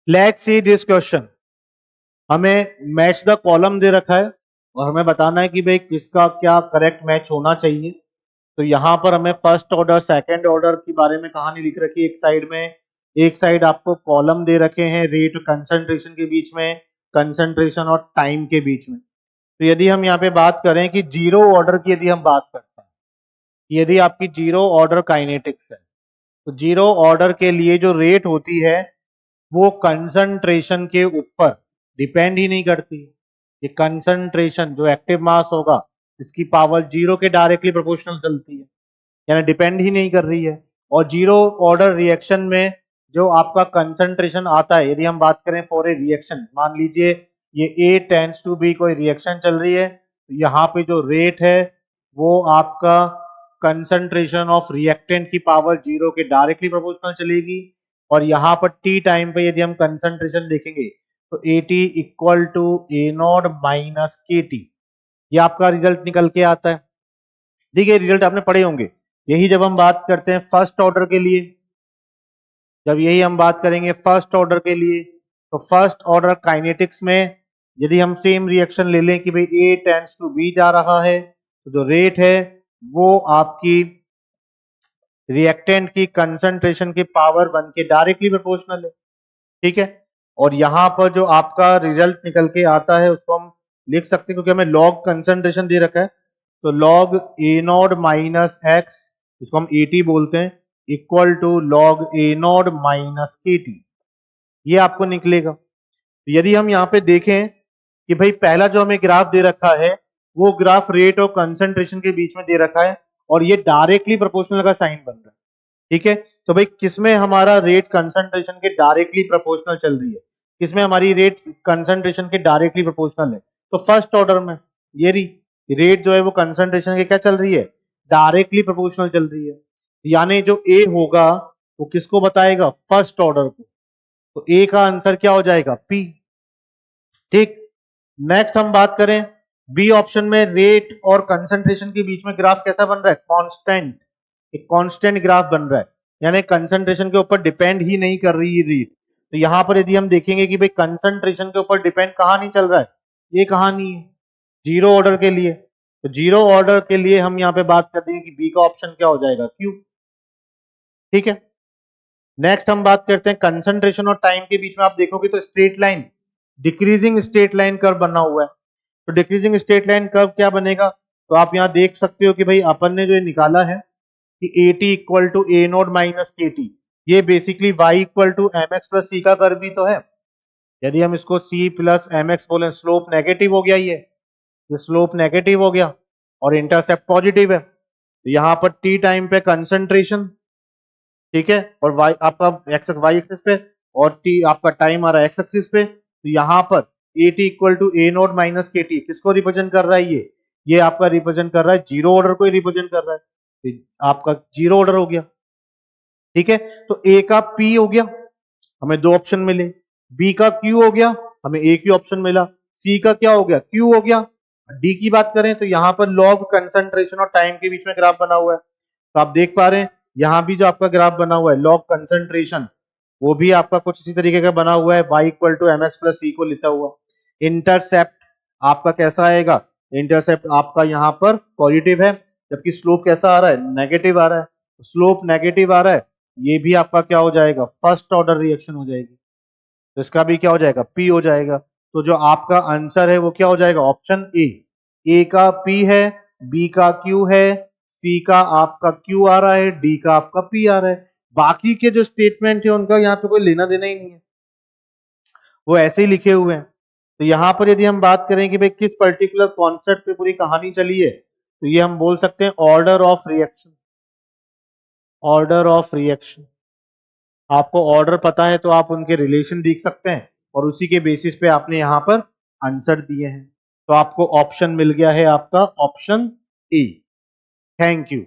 Let's see this question. हमें match the column दे रखा है और हमें बताना है कि भाई किसका क्या करेक्ट मैच होना चाहिए। तो यहाँ पर हमें फर्स्ट ऑर्डर सेकंड ऑर्डर के बारे में कहानी लिख रखी है एक साइड में, एक साइड आपको कॉलम दे रखे हैं रेट कंसंट्रेशन के बीच में, कंसंट्रेशन और टाइम के बीच में। तो यदि हम यहाँ पे बात करें कि जीरो ऑर्डर की यदि हम बात करते हैं, यदि आपकी जीरो ऑर्डर काइनेटिक्स है तो जीरो ऑर्डर के लिए जो रेट होती है वो कंसंट्रेशन के ऊपर डिपेंड ही नहीं करती। ये कंसंट्रेशन जो एक्टिव मास होगा इसकी पावर जीरो के डायरेक्टली प्रोपोर्शनल चलती है, यानी डिपेंड ही नहीं कर रही है। और जीरो ऑर्डर रिएक्शन में जो आपका कंसंट्रेशन आता है, यदि हम बात करें फॉर ए रिएक्शन, मान लीजिए ये ए टेंड्स टू बी कोई रिएक्शन चल रही है, तो यहाँ पे जो रेट है वो आपका कंसंट्रेशन ऑफ रिएक्टेंट की पावर जीरो के डायरेक्टली प्रोपोर्शनल चलेगी। और यहाँ पर टी टाइम पे यदि हम कंसंट्रेशन देखेंगे तो A T equal to A naught minus K T, ये आपका रिजल्ट निकल के आता है। देखिए रिजल्ट आपने पढ़े होंगे। यही जब हम बात करते हैं फर्स्ट ऑर्डर के लिए, जब यही हम बात करेंगे फर्स्ट ऑर्डर के लिए, तो फर्स्ट ऑर्डर काइनेटिक्स में यदि हम सेम रिएक्शन ले लें कि भाई ए टेंड्स टू बी जा रहा है, तो जो रेट है वो आपकी रिएक्टेंट की कंसंट्रेशन की पावर बन के डायरेक्टली प्रोपोर्शनल है। ठीक है, और यहाँ पर जो आपका रिजल्ट निकल के आता है उसको हम लिख सकते हैं, क्योंकि हमें लॉग कंसंट्रेशन दे रखा है, तो log A naught minus x, इसको हम ए टी बोलते हैं, equal to log A naught minus K T, ये आपको निकलेगा। तो यदि हम यहाँ पे देखें कि भाई पहला जो हमें ग्राफ दे रखा है वो ग्राफ रेट और कंसंट्रेशन के बीच में दे रखा है और ये डायरेक्टली प्रोपोर्शनल का साइन बन रहा है। ठीक है, तो भाई किसमें हमारा रेट कंसंट्रेशन के डायरेक्टली प्रोपोर्शनल चल रही है, किसमें हमारी रेट कंसंट्रेशन के डायरेक्टली प्रोपोर्शनल है, तो फर्स्ट ऑर्डर में ये रेट जो है वो कंसंट्रेशन के क्या चल रही है, डायरेक्टली प्रोपोर्शनल चल रही है। यानी जो ए होगा वो किसको बताएगा, फर्स्ट ऑर्डर को, तो ए का आंसर क्या हो जाएगा, पी। ठीक, नेक्स्ट हम बात करें बी ऑप्शन में, रेट और कंसंट्रेशन के बीच में ग्राफ कैसा बन रहा है, कांस्टेंट, एक कांस्टेंट ग्राफ बन रहा है, यानी कंसंट्रेशन के ऊपर डिपेंड ही नहीं कर रही है रेट। तो यहां पर यदि हम देखेंगे कि भाई कंसंट्रेशन के ऊपर डिपेंड कहां नहीं चल रहा है, ये कहानी है जीरो ऑर्डर के लिए, तो जीरो ऑर्डर के लिए हम यहाँ पे बात कर देंगे कि बी का ऑप्शन क्या हो जाएगा, क्यू। ठीक है, नेक्स्ट हम बात करते हैं कंसंट्रेशन और टाइम के बीच में, आप देखोगे तो straight line, decreasing straight line curve बना हुआ है। तो डिक्रीजिंग स्ट्रेट लाइन कर्व क्या बनेगा, तो आप यहाँ देख सकते हो कि भाई अपन ने जो निकाला है कि A T equal to A naught minus K T, ये basically Y equal to M X plus C का कर्व भी तो है। यदि हम इसको सी प्लस एम एक्स बोले, स्लोप नेगेटिव हो गया, ये स्लोप नेगेटिव हो गया और इंटरसेप्ट पॉजिटिव है, तो यहाँ पर टी टाइम पे कंसंट्रेशन, ठीक है, और वाई आपका एक्स वाई एक्सिस पे और टी आपका टाइम आ रहा है एक्स एक्सिस पे, तो यहाँ पर A T equal to A naught minus K T किसको रिप्रेजेंट कर रहा है, ये आपका रिप्रेजेंट कर रहा है जीरो ऑर्डर को ही रिप्रेजेंट कर रहा है, तो आपका जीरो ऑर्डर हो गया। ठीक है, तो ए का पी हो गया, हमें दो ऑप्शन मिले, बी का क्यू हो गया, हमें एक ही ऑप्शन मिला, सी का क्या हो गया, क्यू हो गया। डी की बात करें तो यहाँ पर लॉग कंसंट्रेशन और टाइम के बीच में ग्राफ बना हुआ है, तो आप देख पा रहे हैं यहाँ भी जो आपका ग्राफ बना हुआ है लॉग कंसंट्रेशन, वो भी आपका कुछ इसी तरीके का बना हुआ है, y equal to M X plus C को लिखा हुआ। इंटरसेप्ट आपका कैसा आएगा, इंटरसेप्ट आपका यहाँ पर पॉजिटिव है, जबकि स्लोप कैसा आ रहा है, नेगेटिव आ रहा है, स्लोप नेगेटिव आ रहा है, ये भी आपका क्या हो जाएगा, फर्स्ट ऑर्डर रिएक्शन हो जाएगी, तो इसका भी क्या हो जाएगा, पी हो जाएगा। तो जो आपका आंसर है वो क्या हो जाएगा, ऑप्शन ए का पी है, बी का क्यू है, सी का आपका क्यू आ रहा है, डी का आपका पी आ रहा है। बाकी के जो स्टेटमेंट है उनका यहाँ पे कोई लेना देना ही नहीं है, वो ऐसे ही लिखे हुए हैं। तो यहाँ पर यदि हम बात करें कि भाई किस पर्टिकुलर कॉन्सेप्ट पे पूरी कहानी चली है, तो ये हम बोल सकते हैं order of reaction. Order of reaction, आपको ऑर्डर पता है तो आप उनके रिलेशन देख सकते हैं और उसी के बेसिस पे आपने यहाँ पर आंसर दिए हैं, तो आपको ऑप्शन मिल गया है आपका ऑप्शन ए। Thank you.